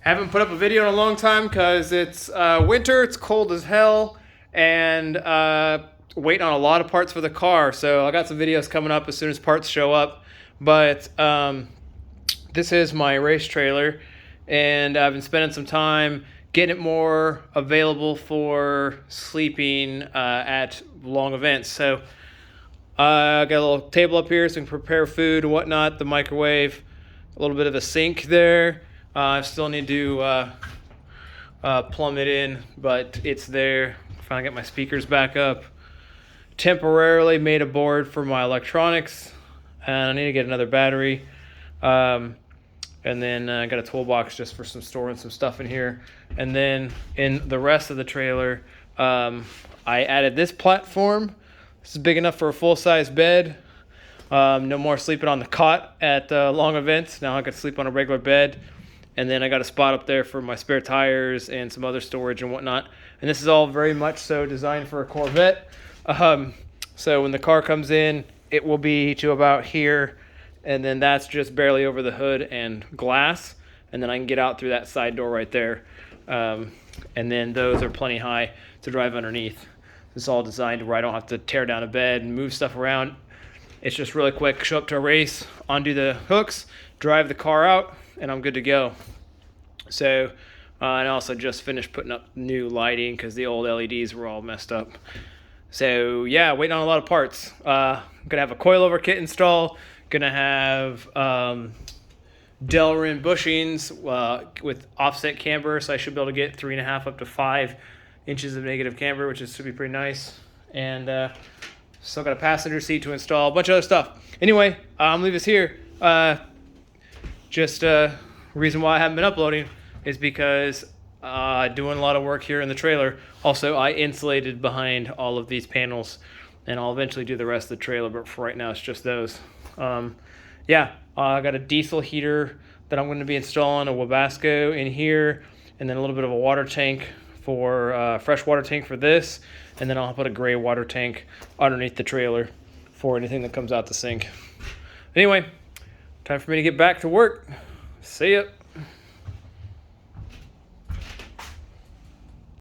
Haven't put up a video in a long time because it's winter, it's cold as hell, and waiting on a lot of parts for the car. So I got some videos coming up as soon as parts show up. But this is my race trailer, and I've been spending some time getting it more available for sleeping at long events. So I got a little table up here so I can prepare food and whatnot, the microwave, a little bit of a sink there. I still need to plumb it in, but it's there. Finally got my speakers back up. Temporarily made a board for my electronics, and I need to get another battery. And then I got a toolbox just for storing some stuff in here. And then in the rest of the trailer, I added this platform. This is big enough for a full-size bed. No more sleeping on the cot at long events. Now I can sleep on a regular bed. And then I got a spot up there for my spare tires and some other storage and whatnot. And this is all very much so designed for a Corvette. So when the car comes in, it will be to about here. And then that's just barely over the hood and glass. And then I can get out through that side door right there. And then those are plenty high to drive underneath. It's all designed where I don't have to tear down a bed and move stuff around. It's just really quick. Show up to a race, undo the hooks, drive the car out, and I'm good to go. So, and I also just finished putting up new lighting because the old LEDs were all messed up. So yeah, waiting on a lot of parts. Gonna have a coilover kit installed. Gonna have Delrin bushings with offset camber, so I should be able to get 3.5 up to 5 inches of negative camber, which should be pretty nice. And still got a passenger seat to install, a bunch of other stuff. Anyway, I'm leaving this here. Reason why I haven't been uploading is because doing a lot of work here in the trailer. Also, I insulated behind all of these panels, and I'll eventually do the rest of the trailer, but for right now it's just those. I got a diesel heater that I'm going to be installing, a Wabasco in here, and then a little bit of a water tank for fresh water tank for this, and then I'll put a gray water tank underneath the trailer for anything that comes out the sink. Anyway, time for me to get back to work. See ya.